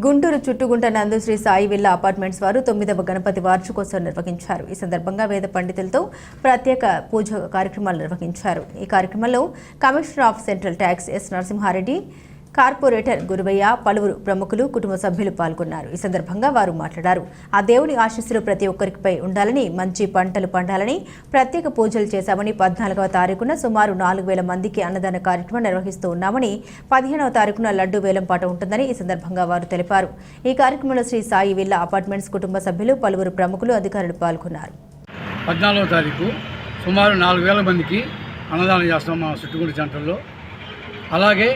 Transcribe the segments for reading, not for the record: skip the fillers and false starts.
గుంటూరు చుట్టుగుంట నందు Shri Sai villa apartments వారు 9వ గణపతి వార్షికోత్సవం నిర్వహించారు. ఈ సందర్భంగా వేద పండితులతో ప్రత్యేక పూజ కార్యక్రమాలు నిర్వహించారు. ఈ కార్యక్రమంలో commissioner of central tax S Narasimha Reddy, corporator Guruvayya, పలువురు ప్రముఖులు, కుటుంబ సభ్యులు పాల్గొన్నారు. ఈ సందర్భంగా వారు మాట్లాడారు. ఆ దేవుని ఆశీస్సులు ప్రతి ఒక్కరిపై ఉండాలని, మంచి పంటలు పండాలని ప్రత్యేక పూజలు చేశామని, 14వ తారీఖున సుమారు 4000 మందికి అన్నదాన కార్యక్రమం నిర్వహిస్తూ ఉన్నామని, 15వ తారీఖున లడ్డు వేలంపాట ఉంటుందని ఈ సందర్భంగా వారు తెలిపారు. ఈ కార్యక్రమంలో శ్రీ సాయి విల్లా అపార్ట్మెంట్స్ కుటుంబ సభ్యులు, పలువురు ప్రముఖులు, అధికారులు పాల్గొన్నారు. 14వ తారీఖు సుమారు 4000 మందికి అన్నదానం చేస్తాం మా చుట్టుగుంట సెంటర్లో. అలాగే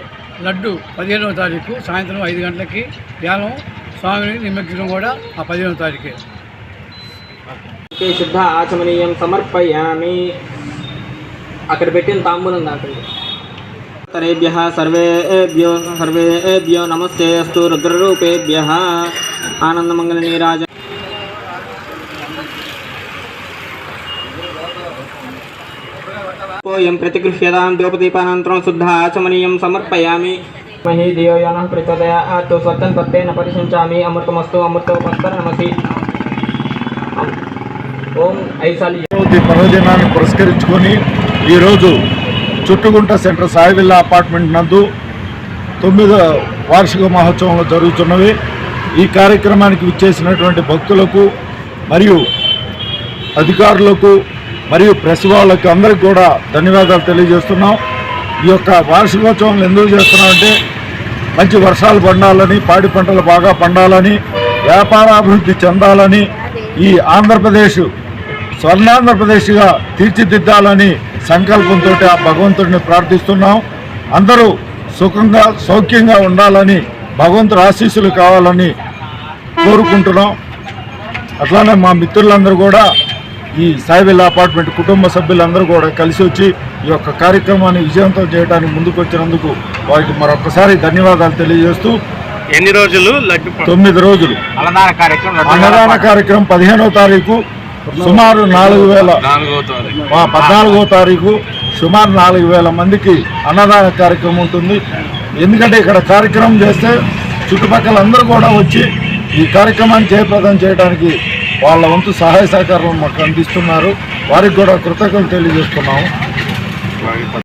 లడ్డు 15వ తారీఖు సాయంత్రం 5 గంటలకి ధ్యానం స్వామిని నిమజ్జనం కూడా ఆ 15వ తారీఖే. శుద్ధ ఆచమనీయం సమర్పయామి. అక్కడ పెట్టిన తాంబూలం దాంట్లో తరేభ్యః సర్వేభ్యో నమస్తే అస్తు రుద్రరూపేభ్యః ఆనందమంగళ నీరాజ. प्रतिगृह्यतां द्रौपदीपानन्तरं शुद्ध आचमनीयं समर्पयामि. मही धियो यो नः प्रचोदयात् स्वच्छं पत्तेन परिषिञ्चामि. अमृतमस्तु अमृतोपस्तरमसि. ఓం ఐశాలి పర్వదినాన్ని పురస్కరించుకొని ఈరోజు Chuttugunta centre Sai villa apartment నందు 9వ వార్షిక మహోత్సవంలో జరుగుతున్నవి. ఈ కార్యక్రమానికి విచ్చేసినటువంటి భక్తులకు మరియు అధికారులకు మరియు ప్రెస్ వాళ్ళకి అందరికీ కూడా ధన్యవాదాలు తెలియజేస్తున్నాం. ఈ యొక్క వార్షికోత్సవం ఎందుకు చేస్తున్నామంటే మంచి వర్షాలు పండాలని, పాడి పంటలు బాగా పండాలని, వ్యాపారాభివృద్ధి చెందాలని, ఈ ఆంధ్రప్రదేశ్ స్వర్ణాంధ్రప్రదేశ్గా తీర్చిదిద్దాలని సంకల్పంతో ఆ భగవంతుడిని ప్రార్థిస్తున్నాం. అందరూ సుఖంగా సౌఖ్యంగా ఉండాలని, భగవంతుడి ఆశీస్సులు కావాలని కోరుకుంటున్నాం. అట్లానే మా మిత్రులందరూ కూడా ఈ సాయి విల్లా అపార్ట్మెంట్ కుటుంబ సభ్యులందరూ కూడా కలిసి వచ్చి ఈ యొక్క కార్యక్రమాన్ని విజయవంతం చేయడానికి ముందుకు వచ్చినందుకు వారికి మరొకసారి ధన్యవాదాలు తెలియజేస్తూ, ఎన్ని రోజులు 9 రోజులు అన్నదాన కార్యక్రమం 15వ తారీఖు సుమారు 14వ తారీఖు సుమారు 4000 మందికి అన్నదాన కార్యక్రమం ఉంటుంది. ఎందుకంటే ఇక్కడ కార్యక్రమం చేస్తే చుట్టుపక్కల అందరూ కూడా వచ్చి ఈ కార్యక్రమాన్ని జయప్రదం చేయడానికి వాళ్ళ వంతు సహాయ సహకారం మాకు అందిస్తున్నారు. వారికి కూడా కృతజ్ఞతలు తెలియజేస్తున్నాము.